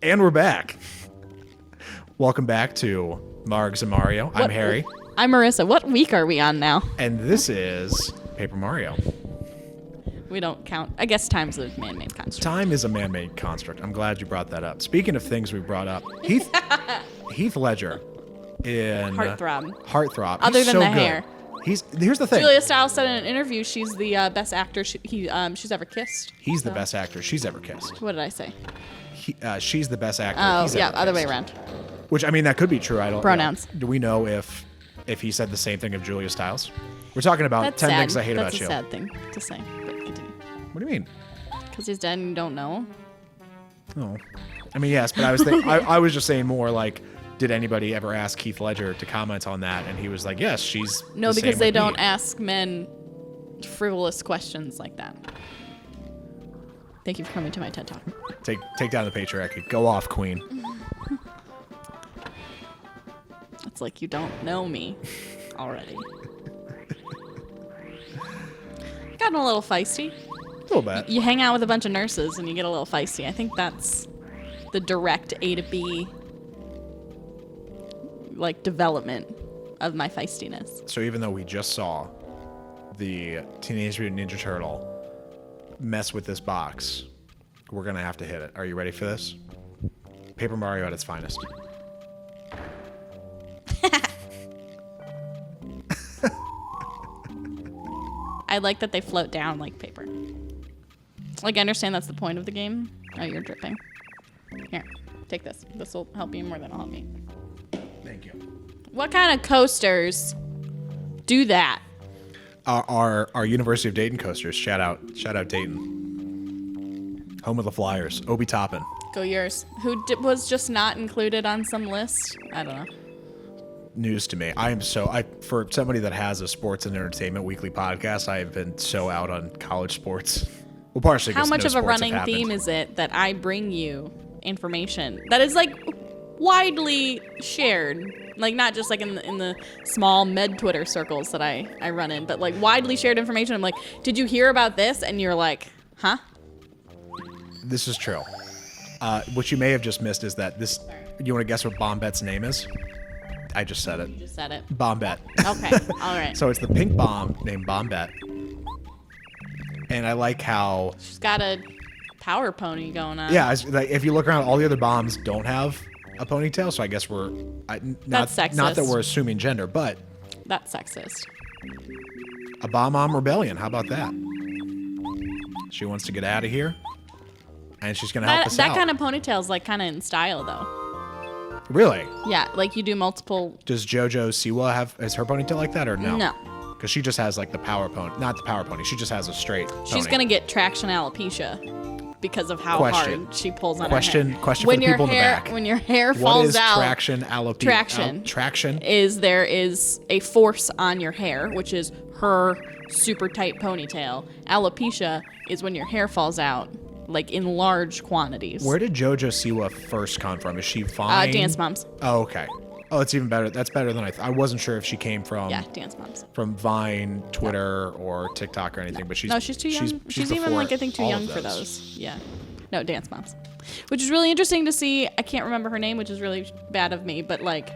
And we're back. Welcome back to Margs and Mario. I'm Harry. I'm Marissa. What week are we on now? And this is Paper Mario. We don't count. I guess time's a man-made construct. Time is a man-made construct. I'm glad you brought that up. Speaking of things we brought up, Heath Ledger in Heartthrob. Other He's than so the good. hair. Here's the thing. Julia Stiles said in an interview she's the best actor she's ever kissed. He's the best actor she's ever kissed. What did I say? She's the best actor. Oh, he's yeah, ever other way kissed. around. Which, I mean, that could be true. I don't Pronouns. Do we know if he said the same thing of Julia Stiles? We're talking about That's 10 sad. things I hate about you. That's a sad thing to say. But continue. What do you mean? Because he's dead and you don't know. Oh, I mean, yes, but I was I was just saying more like, did anybody ever ask Heath Ledger to comment on that? And he was like, yes, she's No, the because same they with don't me. ask men frivolous questions like that. Thank you for coming to my TED Talk. Take down the patriarchy. Go off, queen. It's like you don't know me already. Gotten a little feisty. A little bit. You hang out with a bunch of nurses and you get a little feisty. I think that's the direct A to B like development of my feistiness. So even though we just saw the Teenage Mutant Ninja Turtle mess with this box, we're gonna have to hit it. Are you ready for this? Paper Mario at its finest. I like that they float down like paper. Like, I understand that's the point of the game. Oh, you're dripping. Here, take this. This will help you more than it'll help me. Thank you. What kind of coasters do that? Our University of Dayton coasters. Shout out Dayton. Home of the Flyers. Obi Toppin. Go yours. Who was just not included on some list? I don't know. News to me. For somebody that has a sports and entertainment weekly podcast, I have been so out on college sports. Well, partially How because much no of a sports have running theme happened. is it that I bring you information that is like widely shared? Like, not just like in the small med Twitter circles that I run in, but like widely shared information. I'm like, did you hear about this? And you're like, huh? This is true. What you may have just missed is that this. You want to guess what Bombette's name is? I just said it. You just said it. Bombette. Okay. All right. So it's the pink bomb named Bombette. And I like how. She's got a power pony going on. Yeah, like, if you look around, all the other bombs don't have a ponytail. So I guess That's sexist. Not that we're assuming gender, but That's sexist. a bomb rebellion. How about that? She wants to get out of here, and she's gonna help us out. That kind of ponytail's like kind of in style though. Really? Yeah, like you do multiple. Does JoJo Siwa is her ponytail like that or no? No. Because she just has like the power pony, not the power pony. She just has a straight. She's pony. gonna get traction alopecia because of how Question. hard she pulls on Question. her hair. Question for the people in the back. When your hair What falls is out, traction alopecia? Traction. Traction. is there is a force on your hair, which is her super tight ponytail. Alopecia is when your hair falls out, like in large quantities. Where did JoJo Siwa first come from? Is she Vine? Dance Moms. Oh, okay. Oh, it's even better. That's better than I wasn't sure if she came from. Yeah, Dance Moms. From Vine, Twitter, or TikTok or anything, but she's She's too young. She's even before like I think too all young of for those. Yeah. No, Dance Moms. Which is really interesting to see. I can't remember her name, which is really bad of me, but like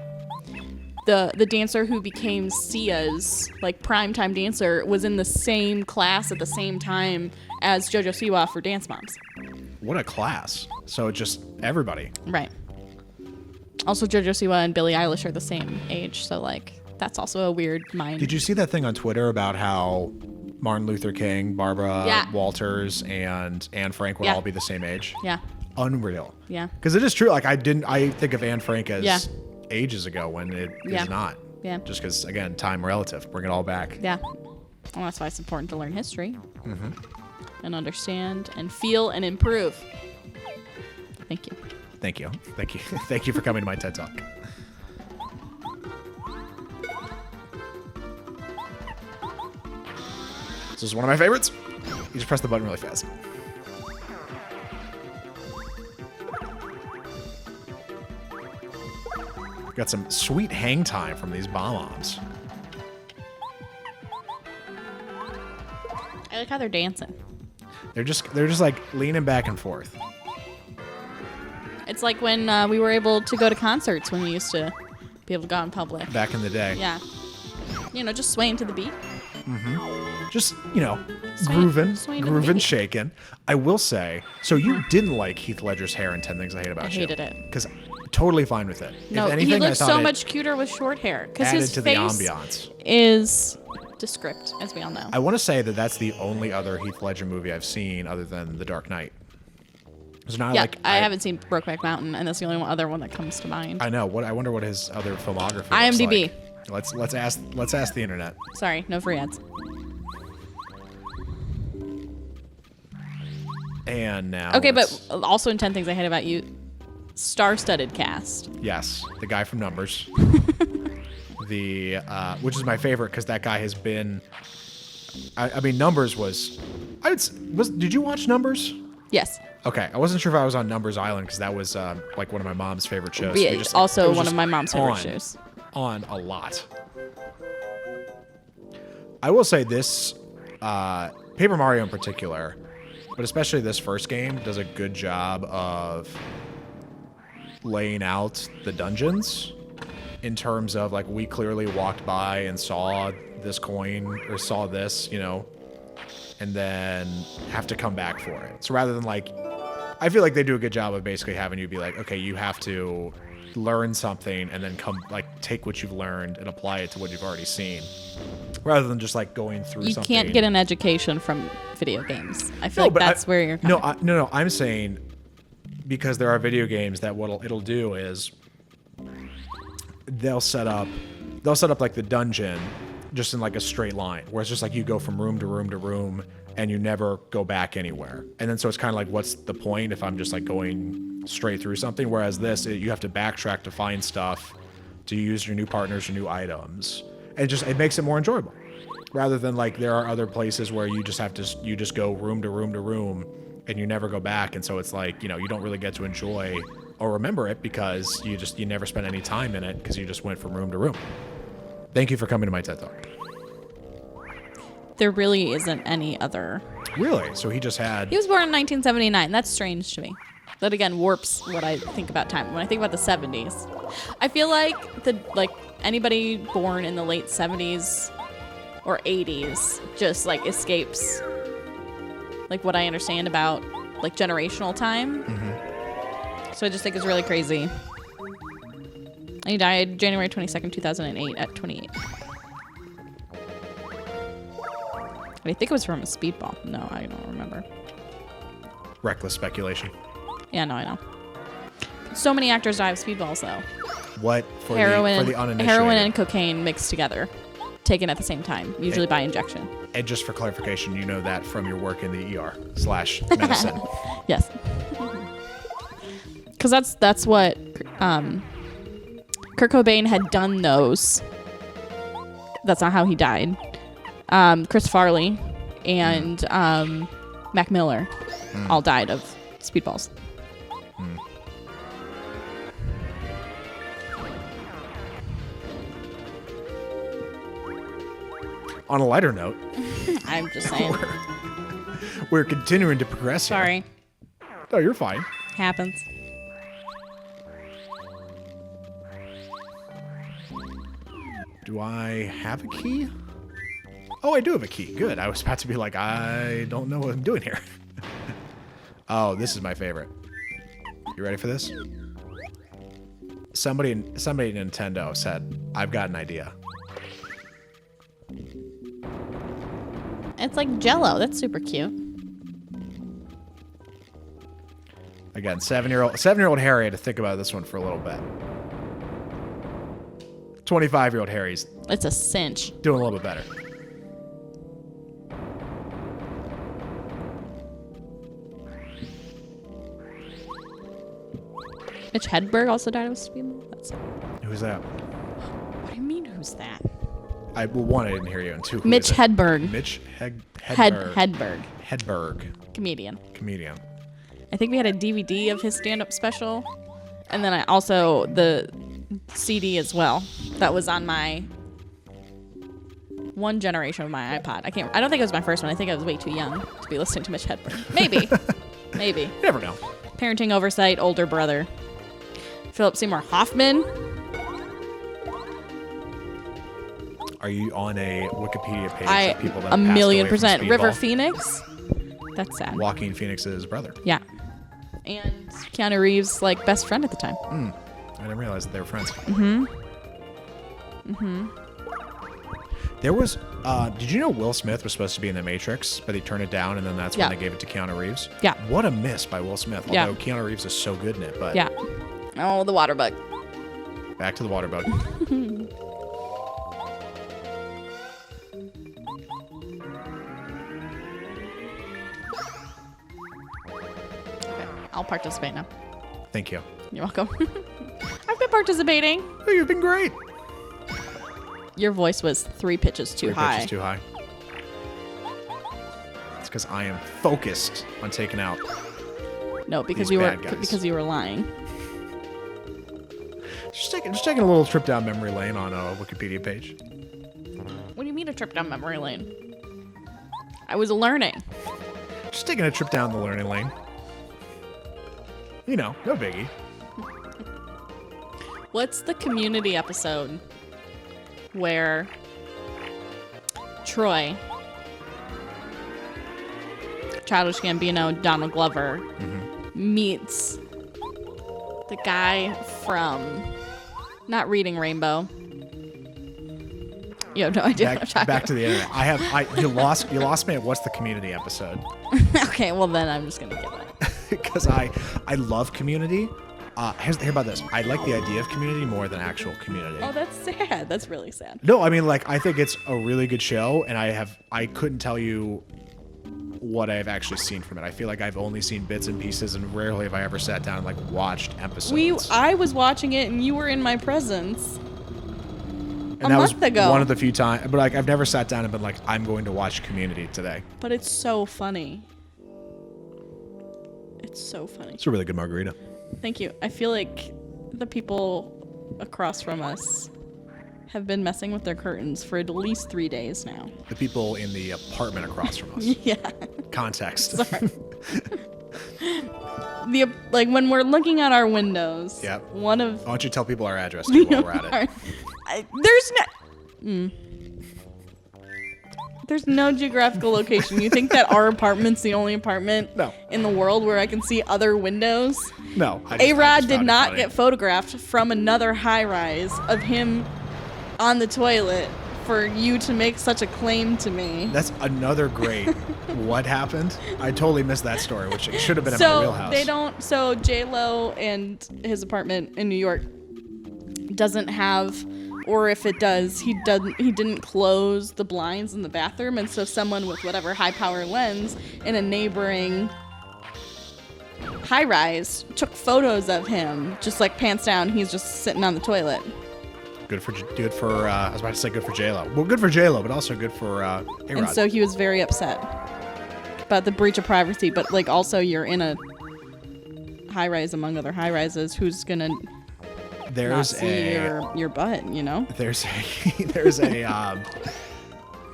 the dancer who became Sia's like primetime dancer was in the same class at the same time as JoJo Siwa for Dance Moms. What a class! So just everybody. Right. Also, JoJo Siwa and Billie Eilish are the same age, so like that's also a weird mind. Did you see that thing on Twitter about how Martin Luther King, Barbara Walters, and Anne Frank would all be the same age? Yeah. Unreal. Yeah. Because it is true. Like I think of Anne Frank as ages ago when it is not. Yeah. Just because, again, time relative. Bring it all back. Yeah. Well, that's why it's important to learn history. Mm-hmm. And understand and feel and improve. Thank you. Thank you. Thank you. Thank you for coming to my TED Talk. This is one of my favorites. You just press the button really fast. Got some sweet hang time from these bombs. I like how they're dancing. They're just like leaning back and forth. It's like when we were able to go to concerts when we used to be able to go out in public. Back in the day. Yeah. Just swaying to the beat. Just, swaying grooving, to the beat. shaking. I will say, so you didn't like Heath Ledger's hair in 10 Things I Hate About You. I hated it. Because totally fine with it. No, if anything, he I looks thought so it much cuter with short hair. Because added his to face the ambiance. is descript, as we all know. I want to say that that's the only other Heath Ledger movie I've seen other than The Dark Knight. I haven't seen Brokeback Mountain, and that's the only other one that comes to mind. I know. I wonder what his other filmography IMDb. looks like. Let's ask the internet. Sorry, no free ads. And now. Okay, but also in 10 Things I Hate About You, star-studded cast. Yes, the guy from Numbers. Which is my favorite because that guy has been. I mean, Numbers was. Did you watch Numbers? Yes. Okay, I wasn't sure if I was on Numbers Island because that was like one of my mom's favorite shows. Yeah, also one of my mom's favorite shows. On a lot. I will say this, Paper Mario in particular, but especially this first game, does a good job of laying out the dungeons in terms of like we clearly walked by and saw this coin or saw this, and then have to come back for it. So rather than like, I feel like they do a good job of basically having you be like, okay, you have to learn something and then take what you've learned and apply it to what you've already seen, rather than just like going through something. You can't get an education from video games. I feel like that's where you're coming from. No, I'm saying because there are video games that what it'll do is they'll set up like the dungeon just in like a straight line, where it's just like you go from room to room to room and you never go back anywhere. And then so it's kind of like, what's the point if I'm just like going straight through something? Whereas this, you have to backtrack to find stuff, to use your new partners, your new items. And it makes it more enjoyable. Rather than like there are other places where you just go room to room to room and you never go back. And so it's like, you don't really get to enjoy or remember it because you never spent any time in it because you just went from room to room. Thank you for coming to my TED Talk. There really isn't any other. Really? So he was born in 1979. That's strange to me. That again warps what I think about time. When I think about the 70s, I feel like anybody born in the late 70s or 80s just like escapes like what I understand about like generational time. Mm-hmm. So I just think it's really crazy. And he died January 22nd, 2008 at 28. I think it was from a speedball. No, I don't remember. Reckless speculation. Yeah, no, I know. So many actors die of speedballs, though. What? For the uninitiated? Heroin and cocaine mixed together. Taken at the same time, usually by injection. And just for clarification, you know that from your work in the ER/medicine. Yes. Because that's what Kurt Cobain had done those. That's not how he died. Chris Farley and Mac Miller all died of speedballs. On a lighter note, I'm just saying. We're continuing to progress here. Sorry. No, you're fine. Happens. Do I have a key? Oh, I do have a key. Good. I was about to be like, I don't know what I'm doing here. Oh, this is my favorite. You ready for this? Somebody at Nintendo said, I've got an idea. It's like Jell-O. That's super cute. Again, 7-year-old Harry had to think about this one for a little bit. 25-year-old Harry's It's a cinch. doing a little bit better. Mitch Hedberg also died of a speedball. Who's that? What do you mean, who's that? I didn't hear you. And two, Mitch Hedberg. Mitch Hedberg. Hedberg. Comedian. I I think we had a DVD of his stand-up special, and then I also the CD as well. That was on my one generation of my iPod. I don't think it was my first one. I think I was way too young to be listening to Mitch Hedberg. Maybe. You never know. Parenting oversight, older brother. Philip Seymour Hoffman. Are you on a Wikipedia page I of people that a passed million away from percent. River speedball? Phoenix. That's sad. Joaquin Phoenix's brother. Yeah. And Keanu Reeves' like best friend at the time. I didn't realize that they were friends. There was, did you know Will Smith was supposed to be in The Matrix, but he turned it down, and then that's when they gave it to Keanu Reeves? Yeah. What a miss by Will Smith. Yeah. Although Keanu Reeves is so good in it, but Yeah. Oh, the water bug. back to the water bug. Okay, I'll participate now. Thank you. You're welcome. I've been participating. Oh, you've been great. Your voice was 3 pitches too high. Pitches too high. It's because I am focused on taking out. No, because these you were bad guys. because you were lying. Just taking a little trip down memory lane on a Wikipedia page. What do you mean a trip down memory lane? I was learning. Just taking a trip down the learning lane. You know, no biggie. What's the Community episode where Troy, Childish Gambino, Donald Glover meets the guy from not Reading Rainbow. You have no idea what I'm talking Back to the internet. You lost me at what's the Community episode. about. Okay, well then I'm just gonna give it. Because I love Community. Hear about this. I like the idea of Community more than actual Community. Oh, that's sad. That's really sad. No, I mean, like, I think it's a really good show, and I couldn't tell you what I've actually seen from it. I feel like I've only seen bits and pieces, and rarely have I ever sat down and like watched episodes. I was watching it and you were in my presence. And a that month was ago. one of the few times, but like I've never sat down and been like, I'm going to watch Community today. But it's so funny. It's so funny. It's a really good margarita. Thank you. I feel like the people across from us have been messing with their curtains for at least 3 days now. The people in the apartment across from us. Yeah. Context. Sorry. Like when we're looking at our windows. Yep. One of Why don't you tell people our address too while we're at it? there's no. There's no geographical location. You think that our apartment's the only apartment No. in the world where I can see other windows? No. A-Rod did not get photographed from another high-rise of him on the toilet for you to make such a claim to me. That's another great what happened. I totally missed that story, which it should have been in my wheelhouse. So J-Lo and his apartment in New York doesn't have, or if it does, he didn't close the blinds in the bathroom, and so someone with whatever high power lens in a neighboring high rise took photos of him, just like pants down. He's just sitting on the toilet. Good for I was about to say good for J-Lo. Well, good for J-Lo, but also good for A-Rod. And so he was very upset about the breach of privacy, but like also you're in a high rise among other high rises. Who's gonna not see your butt, you know? There's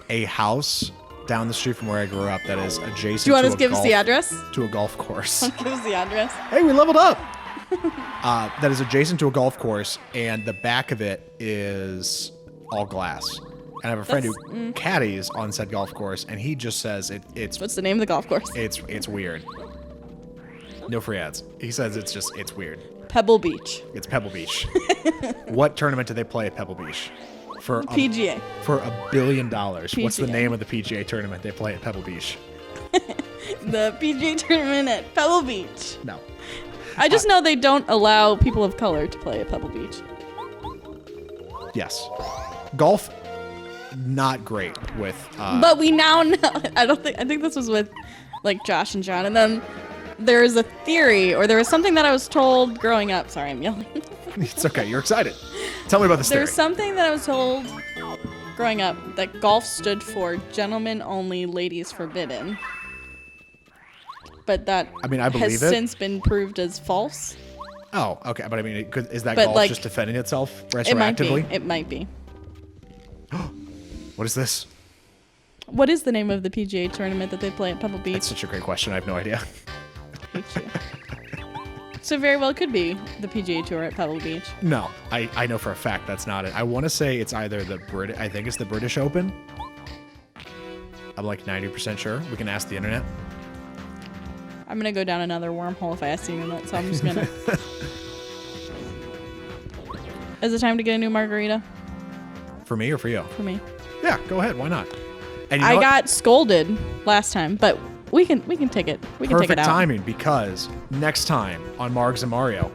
a house down the street from where I grew up that is adjacent. Do you want to give us the address? To a golf course. Give us the address. Hey, we leveled up. That is adjacent to a golf course, and the back of it is all glass. And I have a friend who caddies on said golf course, and he just says it's. What's the name of the golf course? It's weird. No free ads. He says it's weird. Pebble Beach. It's Pebble Beach. What tournament do they play at Pebble Beach? For PGA. For $1 billion. PGA. What's the name of the PGA tournament they play at Pebble Beach? The PGA tournament at Pebble Beach. No. I just know they don't allow people of color to play at Pebble Beach. Yes. Golf, not great with. But we now know. I think this was with like Josh and John, and then there is a theory, or there was something that I was told growing up. Sorry, I'm yelling. It's okay. You're excited. Tell me about this theory. There's something that I was told growing up that golf stood for gentlemen only, ladies forbidden. But that I believe has it. since been proved as false. Oh, okay. But I mean, is that But, golf like, just defending itself It might be. retroactively? It might be. What is this? What is the name of the PGA tournament that they play at Pebble Beach? That's such a great question. I have no idea. I hate you. So very well could be the PGA Tour at Pebble Beach. No, I know for a fact that's not it. I want to say it's either I think it's the British Open. I'm like 90% sure. We can ask the internet. I'm gonna go down another wormhole if I ask the internet, so I'm just gonna. Is it time to get a new margarita? For me or for you? For me. Yeah, go ahead. Why not? And I got scolded last time, but we can take it. We can take it Perfect out. timing, because next time on Margs and Mario,